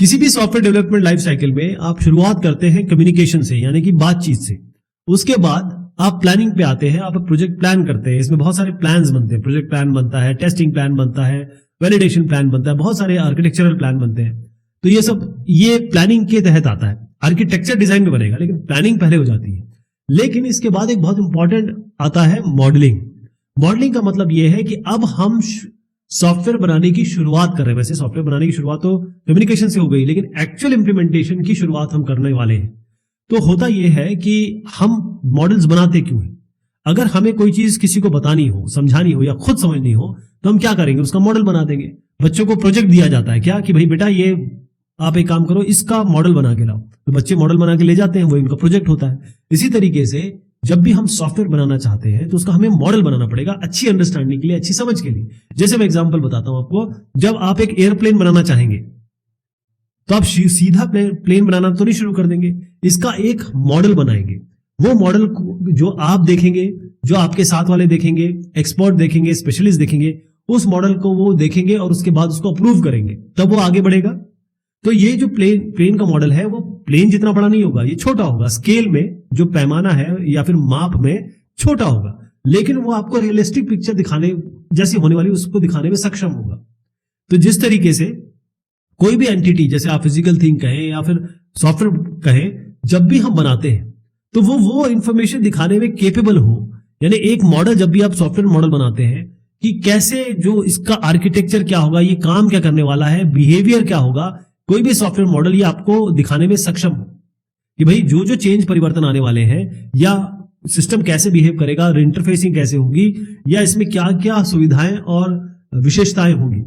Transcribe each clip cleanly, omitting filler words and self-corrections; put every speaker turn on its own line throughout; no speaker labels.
किसी भी software development life cycle में आप शुरुआत करते हैं कम्युनिकेशन से, यानी कि बातचीत से। उसके बाद आप प्लानिंग पे आते हैं, आप प्रोजेक्ट प्लान करते हैं। इसमें बहुत सारे प्लान्स बनते हैं, प्रोजेक्ट प्लान बनता है, टेस्टिंग प्लान बनता है, वैलिडेशन प्लान बनता है, बहुत सारे आर्किटेक्चरल प्लान बनते हैं। तो ये प्लानिंग के तहत आता है। आर्किटेक्चर डिजाइन में बनेगा, लेकिन प्लानिंग पहले हो जाती है। लेकिन इसके बाद एक बहुत इंपॉर्टेंट आता है मॉडलिंग। मॉडलिंग का मतलब यह है कि अब हम सॉफ्टवेयर बनाने की शुरुआत कर रहे हैं। वैसे सॉफ्टवेयर बनाने की शुरुआत तो कम्युनिकेशन से हो गई, लेकिन एक्चुअल इंप्लीमेंटेशन की शुरुआत हम करने वाले हैं। तो होता यह है कि हम मॉडल्स बनाते क्यों हैं? अगर हमें कोई चीज किसी को बतानी हो, समझानी हो या खुद समझनी हो, तो हम क्या करेंगे? उसका मॉडल बना देंगे। बच्चों को प्रोजेक्ट दिया जाता है क्या कि भाई बेटा ये आप एक काम करो, इसका मॉडल बना के लाओ। तो बच्चे मॉडल बना के ले जाते हैं, वो इनका प्रोजेक्ट होता है। इसी तरीके से जब भी हम सॉफ्टवेयर बनाना चाहते हैं तो उसका हमें मॉडल बनाना पड़ेगा, अच्छी अंडरस्टैंडिंग के लिए, अच्छी समझ के लिए। जैसे मैं एग्जांपल बताता हूं आपको। जब आप एक एयरप्लेन बनाना चाहेंगे तो आप सीधा प्लेन बनाना तो नहीं शुरू कर देंगे, इसका एक मॉडल बनाएंगे। वो मॉडल जो आप देखेंगे, जो आपके साथ वाले देखेंगे, एक्सपर्ट देखेंगे, स्पेशलिस्ट देखेंगे, उस मॉडल को वो देखेंगे और उसके बाद उसको अप्रूव करेंगे, तब वो आगे बढ़ेगा। तो ये जो प्लेन का मॉडल है, वो प्लेन जितना बड़ा नहीं होगा, ये छोटा होगा। स्केल में जो पैमाना है या फिर माप में छोटा होगा, लेकिन वो आपको रियलिस्टिक पिक्चर दिखाने जैसी होने वाली उसको दिखाने में सक्षम होगा। तो जिस तरीके से कोई भी एंटिटी, जैसे आप फिजिकल थिंग कहें या फिर सॉफ्टवेयर कहें, जब भी हम बनाते हैं तो वो इंफॉर्मेशन दिखाने में केपेबल हो। यानी एक मॉडल, जब भी आप सॉफ्टवेयर मॉडल बनाते हैं कि कैसे, जो इसका आर्किटेक्चर क्या होगा, ये काम क्या करने वाला है, बिहेवियर क्या होगा, कोई भी सॉफ्टवेयर मॉडल ये आपको दिखाने में सक्षम हो कि भाई जो जो चेंज परिवर्तन आने वाले हैं, या सिस्टम कैसे बिहेव करेगा, इंटरफेसिंग कैसे होगी, या इसमें क्या क्या सुविधाएं और विशेषताएं होंगी।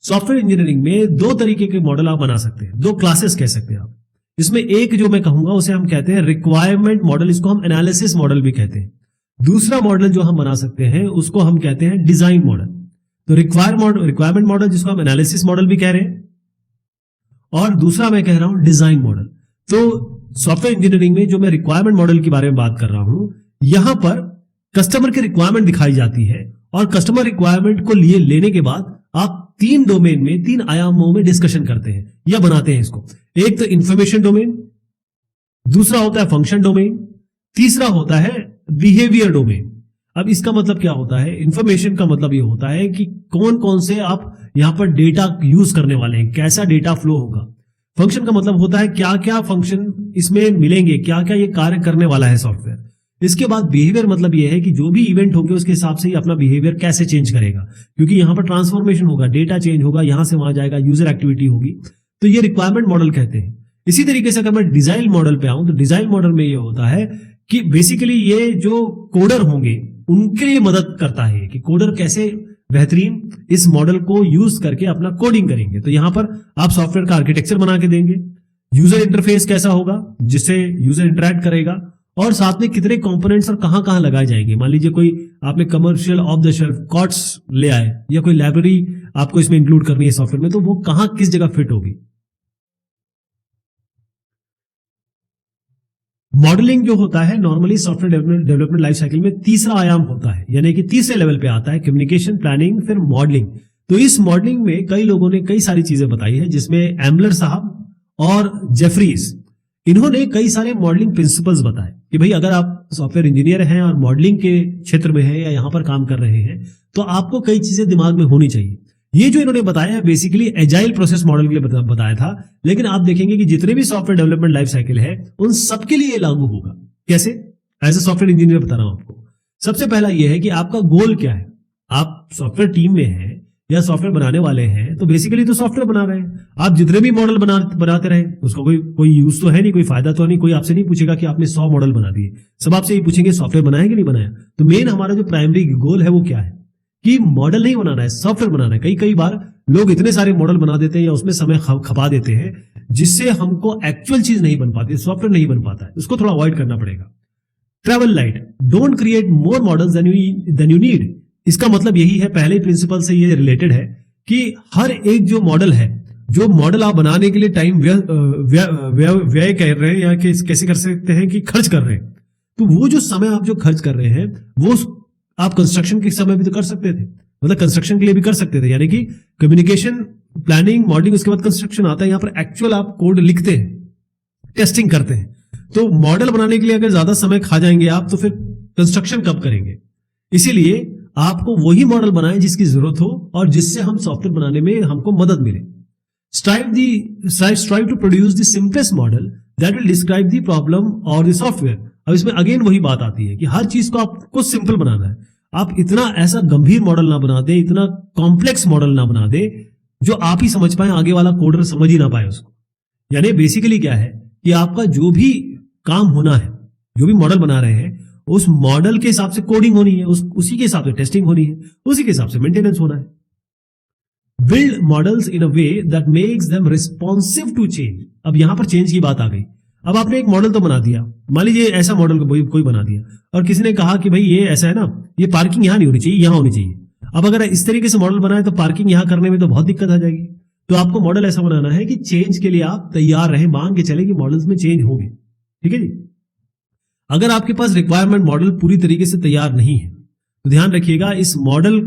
सॉफ्टवेयर इंजीनियरिंग में दो तरीके के मॉडल आप बना सकते हैं, दो क्लासेस कह सकते हैं आप। इसमें एक जो मैं कहूंगा उसे हम कहते हैं रिक्वायरमेंट मॉडल, इसको हम एनालिसिस मॉडल भी कहते हैं। दूसरा मॉडल जो हम बना सकते हैं उसको हम कहते हैं डिजाइन मॉडल। तो रिक्वायरमेंट मॉडल जिसको हम एनालिसिस मॉडल भी कह रहे हैं, और दूसरा मैं कह रहा हूं डिजाइन मॉडल। तो सॉफ्टवेयर इंजीनियरिंग में जो मैं रिक्वायरमेंट मॉडल के बारे में बात कर रहा हूं, यहां पर कस्टमर की रिक्वायरमेंट दिखाई जाती है, और कस्टमर रिक्वायरमेंट को लेने के बाद आप 3 डोमेन में, 3 आयामों में डिस्कशन करते हैं या बनाते हैं इसको। एक तो इंफॉर्मेशन डोमेन, दूसरा होता है फंक्शन डोमेन, तीसरा होता है बिहेवियर डोमेन। अब इसका मतलब क्या होता है? इंफॉर्मेशन का मतलब ये होता है कि कौन कौन से आप यहां पर डेटा यूज करने वाले हैं, कैसा डेटा फ्लो होगा। फंक्शन का मतलब होता है क्या क्या फंक्शन इसमें मिलेंगे, क्या क्या ये कार्य करने वाला है सॉफ्टवेयर। इसके बाद बिहेवियर मतलब ये है कि जो भी इवेंट होंगे उसके हिसाब से ही अपना बिहेवियर कैसे चेंज करेगा, क्योंकि यहां पर ट्रांसफॉर्मेशन होगा, डेटा चेंज होगा, यहां से वहां जाएगा, यूजर एक्टिविटी होगी। तो ये रिक्वायरमेंट मॉडल कहते हैं। इसी तरीके से अगर मैं डिजाइन मॉडल पे आऊं, तो डिजाइन मॉडल में ये होता है कि बेसिकली ये जो कोडर होंगे उनके लिए मदद करता है कि कोडर कैसे बेहतरीन इस मॉडल को यूज करके अपना कोडिंग करेंगे। तो यहां पर आप सॉफ्टवेयर का आर्किटेक्चर बना के देंगे, यूजर इंटरफेस कैसा होगा जिससे यूजर इंटरेक्ट करेगा, और साथ में कितने कंपोनेंट्स और कहां कहां लगाए जाएंगे। मान लीजिए कोई आपने commercial off the shelf COTS ले आए, या कोई लाइब्रेरी आपको इसमें इंक्लूड करनी है सॉफ्टवेयर में, तो वो कहां किस जगह फिट होगी। मॉडलिंग जो होता है normally software development life cycle में तीसरा आयाम होता है, यानी कि तीसरे लेवल पे आता है। कम्युनिकेशन, प्लानिंग, फिर मॉडलिंग। तो इस मॉडलिंग में कई लोगों ने कई सारी चीजें बताई है, जिसमें एम्बलर साहब और जेफरीज, इन्होंने कई सारे मॉडलिंग प्रिंसिपल्स बताए कि भाई अगर आप सॉफ्टवेयर इंजीनियर हैं और मॉडलिंग के क्षेत्र में हैं या यहां पर काम कर रहे हैं, तो आपको कई चीजें दिमाग में होनी चाहिए। ये जो इन्होंने बताया है बेसिकली एजाइल प्रोसेस मॉडल के लिए बताया था, लेकिन आप देखेंगे कि जितने भी सॉफ्टवेयर डेवलपमेंट लाइफ साइकिल है उन सबके लिए लागू होगा। कैसे? एज ए सॉफ्टवेयर इंजीनियर बता रहा हूं आपको। सबसे पहला यह है कि आपका गोल क्या है। आप सॉफ्टवेयर टीम में हैं या सॉफ्टवेयर बनाने वाले हैं, तो बेसिकली तो सॉफ्टवेयर बना रहे हैं। आप जितने भी मॉडल बनाते रहे, उसका कोई यूज तो है नहीं, कोई फायदा तो नहीं। कोई आपसे नहीं पूछेगा कि आपने 100 मॉडल बना दिए, सब आपसे ये पूछेंगे सॉफ्टवेयर बनाया कि नहीं बनाया। तो मेन हमारा जो प्राइमरी गोल है वो क्या है कि मॉडल नहीं बनाना है, सॉफ्टवेयर बनाना है। कई बार लोग इतने सारे मॉडल बना देते हैं या उसमें समय खपा देते हैं, जिससे हमको एक्चुअल चीज नहीं बन पाती, सॉफ्टवेयर नहीं बन पाता है। उसको थोड़ा अवॉइड करना पड़ेगा। Travel light, don't create more models then you need. इसका मतलब यही है, पहले प्रिंसिपल से ये रिलेटेड है कि हर एक जो मॉडल है, जो मॉडल आप बनाने के लिए टाइम व्यय कर रहे हैं, या कैसे कर सकते हैं कि खर्च कर रहे हैं, तो वो जो समय आप जो खर्च कर रहे हैं वो आप कंस्ट्रक्शन के समय भी तो कर सकते थे। मतलब कंस्ट्रक्शन के लिए भी कर सकते थे, यानी कि कम्युनिकेशन, प्लानिंग, मॉडलिंग, उसके बाद कंस्ट्रक्शन आता है। यहाँ पर एक्चुअल आप कोड लिखते हैं, टेस्टिंग करते हैं। तो मॉडल बनाने के लिए अगर ज्यादा समय खा जाएंगे आप, तो फिर कंस्ट्रक्शन कब करेंगे? इसीलिए आपको वही मॉडल बनाएं जिसकी जरूरत हो और जिससे हम सॉफ्टवेयर बनाने में हमको मदद मिले। strive to produce the simplest model that will describe the problem or the software। अब इसमें अगेन वही बात आती है कि हर चीज को आपको सिंपल बनाना है। आप इतना ऐसा गंभीर मॉडल ना बना दे, इतना कॉम्प्लेक्स मॉडल ना बना दे जो आप ही समझ पाए, आगे वाला कोडर समझ ही ना पाए उसको। यानी बेसिकली क्या है कि आपका जो भी काम होना है, जो भी मॉडल बना रहे हैं, उस मॉडल के हिसाब से कोडिंग होनी है, उसी के हिसाब से टेस्टिंग होनी है, उसी के हिसाब से मेंटेनेंस होना है। Build models in a way that makes them responsive to change. अब यहां पर चेंज की बात आ गई। अब आपने एक मॉडल तो बना दिया, मान लीजिए ऐसा मॉडल कोई बना दिया, और किसी ने कहा कि भाई ये ऐसा है ना, ये पार्किंग यहां नहीं होनी चाहिए, यहां होनी चाहिए। अब अगर इस तरीके से मॉडल बनाए तो पार्किंग यहां करने में तो बहुत दिक्कत आ जाएगी। तो आपको मॉडल ऐसा बनाना है कि चेंज के लिए आप तैयार रहें, मान के चले कि मॉडल्स में चेंज होंगे। ठीक है जी। अगर आपके पास रिक्वायरमेंट मॉडल पूरी तरीके से तैयार नहीं है तो ध्यान रखिएगा, इस मॉडल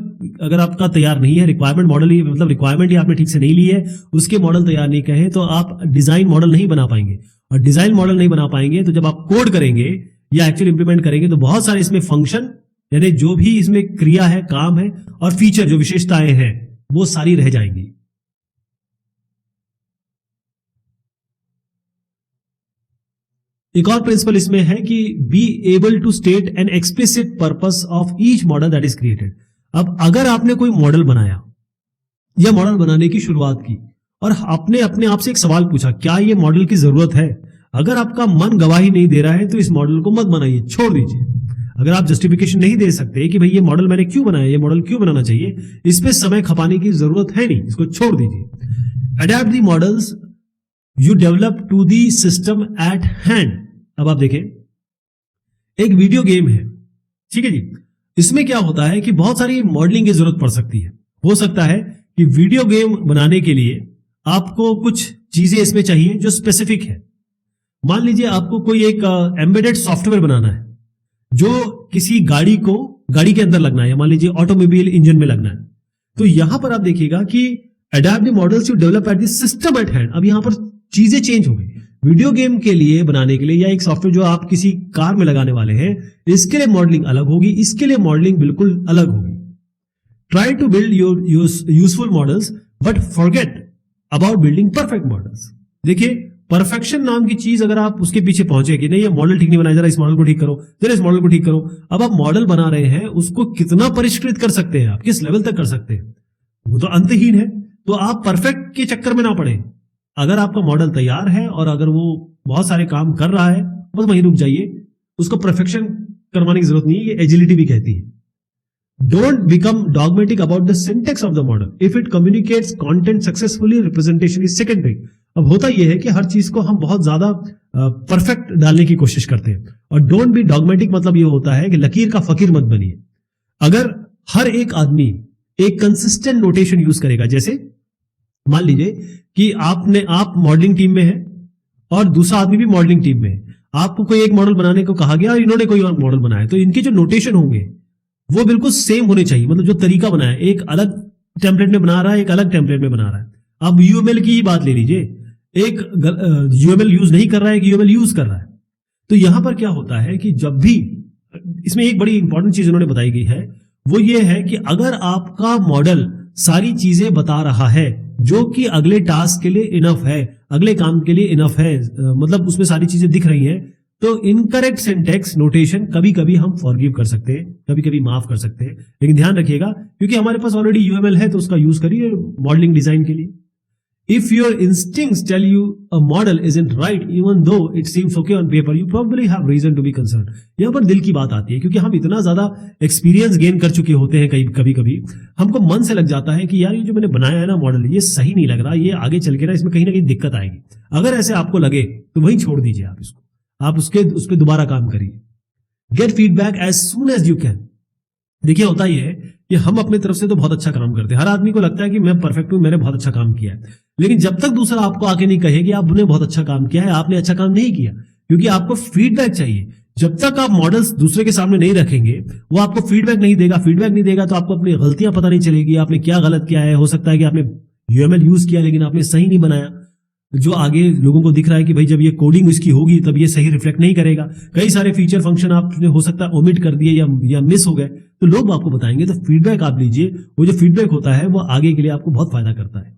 अगर आपका तैयार नहीं है, रिक्वायरमेंट मॉडल ही मतलब रिक्वायरमेंट ही आपने ठीक से नहीं ली है, उसके मॉडल तैयार नहीं कहे, तो आप डिजाइन मॉडल नहीं बना पाएंगे। और डिजाइन मॉडल नहीं बना पाएंगे तो जब आप कोड करेंगे या एक्चुअली इंप्लीमेंट करेंगे तो बहुत सारे इसमें फंक्शन, यानी जो भी इसमें क्रिया है, काम है, और फीचर जो विशेषताएं हैं, वो सारी रह जाएंगी। एक और प्रिंसिपल इसमें है कि be able to state an explicit purpose of each model that is created. अब अगर आपने कोई मॉडल बनाया या मॉडल बनाने की शुरुआत की और आपने अपने आप से एक सवाल पूछा, क्या ये मॉडल की जरूरत है? अगर आपका मन गवाही नहीं दे रहा है तो इस मॉडल को मत बनाइए, छोड़ दीजिए। अगर आप जस्टिफिकेशन नहीं दे सकते कि भाई ये मॉडल मैंने क्यों बनाया, ये मॉडल क्यों बनाना चाहिए, इस पे समय खपाने की जरूरत है नहीं, इसको छोड़ दीजिए। Adapt the models you develop to the system at hand. अब आप देखें, एक वीडियो गेम है, ठीक है जी, इसमें क्या होता है कि बहुत सारी मॉडलिंग की जरूरत पड़ सकती है। हो सकता है कि वीडियो गेम बनाने के लिए आपको कुछ चीजें इसमें चाहिए जो स्पेसिफिक है। मान लीजिए आपको कोई एक एम्बेडेड सॉफ्टवेयर बनाना है जो किसी गाड़ी के अंदर लगना है, या मान लीजिए ऑटोमोबाइल इंजन में लगना है। तो यहां पर आप देखिएगा कि adapt the models you develop at the system at hand. अब यहां पर चीजें चेंज हो गई। वीडियो गेम के लिए बनाने के लिए या एक सॉफ्टवेयर जो आप किसी कार में लगाने वाले हैं, इसके लिए मॉडलिंग अलग होगी, इसके लिए मॉडलिंग बिल्कुल अलग होगी। Try to build your useful models but forget about building perfect models. देखिए, परफेक्शन नाम की चीज अगर आप उसके पीछे पहुंचे कि नहीं ये मॉडल ठीक नहीं बनाया, जरा इस मॉडल को ठीक करो, जरा इस मॉडल को ठीक करो। अब आप मॉडल बना रहे हैं, उसको कितना परिष्कृत कर सकते हैं आप, किस लेवल तक कर सकते हैं, वो तो अंतहीन है। तो आप परफेक्ट के चक्कर में ना पड़े। अगर आपका मॉडल तैयार है और अगर वो बहुत सारे काम कर रहा है, बस वहीं रुक जाइए, उसको परफेक्शन करवाने की जरूरत नहीं है। ये एजिलिटी भी कहती है। Don't become dogmatic about the syntax of the model if it communicates content successfully, representation is secondary. अब होता यह है कि हर चीज को हम बहुत ज्यादा परफेक्ट डालने की कोशिश करते हैं। और डोंट बी डॉगमेटिक मतलब यह होता है कि लकीर का फकीर मत बनिए। अगर हर एक आदमी एक कंसिस्टेंट नोटेशन यूज करेगा, जैसे मान लीजिए कि आप मॉडलिंग टीम में हैं और दूसरा आदमी भी मॉडलिंग टीम में है, आपको कोई एक मॉडल बनाने को कहा गया और इन्होंने कोई और मॉडल बनाया, तो इनके जो नोटेशन होंगे वो बिल्कुल सेम होने चाहिए। मतलब जो तरीका बनाया, एक अलग टेम्पलेट में बना रहा है, एक अलग टेम्पलेट में बना रहा है। अब यूएमएल की ही बात ले लीजिए, एक यूएमएल यूज नहीं कर रहा है, एक यूएमएल यूज कर रहा है। तो यहां पर क्या होता है कि जब भी, इसमें एक बड़ी इंपॉर्टेंट चीज उन्होंने बताई गई है, वो ये है कि अगर आपका मॉडल सारी चीजें बता रहा है जो कि अगले टास्क के लिए इनफ है, अगले काम के लिए इनफ है, मतलब उसमें सारी चीजें दिख रही हैं, तो इनकरेक्ट सिंटेक्स नोटेशन कभी कभी हम फॉरगिव कर सकते हैं, कभी कभी माफ कर सकते हैं। लेकिन ध्यान रखिएगा, क्योंकि हमारे पास ऑलरेडी यूएमएल है तो उसका यूज करिए मॉडलिंग डिजाइन के लिए। If your instincts tell you a model isn't right, even though it seems okay on paper, you probably have reason to be concerned. यहाँ पर दिल की बात आती है, क्योंकि हम इतना ज्यादा एक्सपीरियंस गेन कर चुके होते हैं, कभी कभी हमको मन से लग जाता है कि यार ये जो मैंने बनाया है ना मॉडल, ये सही नहीं लग रहा, ये आगे चल के ना इसमें कहीं ना कहीं दिक्कत आएगी। अगर ऐसे आपको लगे तो वहीं छोड़ दीजिए आप इसको, आप उस पर दोबारा काम करिए। Get feedback as soon as you can. देखिए, होता ही है कि हम अपने तरफ से तो बहुत अच्छा काम करते हैं, हर आदमी को लगता है कि मैं परफेक्ट हूं, मैंने बहुत अच्छा काम किया है। लेकिन जब तक दूसरा आपको आके नहीं कहे कि आपने बहुत अच्छा काम किया है, आपने अच्छा काम नहीं किया, क्योंकि आपको फीडबैक चाहिए। जब तक आप मॉडल्स दूसरे के सामने नहीं रखेंगे, वो आपको फीडबैक नहीं देगा तो आपको अपनी गलतियां पता नहीं चलेगी, आपने क्या गलत किया है। हो सकता है कि आपने यूएमएल यूज किया लेकिन आपने सही नहीं बनाया, जो आगे लोगों को दिख रहा है कि भाई जब ये कोडिंग इसकी होगी तब ये सही रिफ्लेक्ट नहीं करेगा। कई सारे फीचर फंक्शन आपने हो सकता है ओमिट कर दिए या मिस हो गए, तो लोग आपको बताएंगे। तो फीडबैक आप लीजिए, वो जो फीडबैक होता है वो आगे के लिए आपको बहुत फायदा करता है।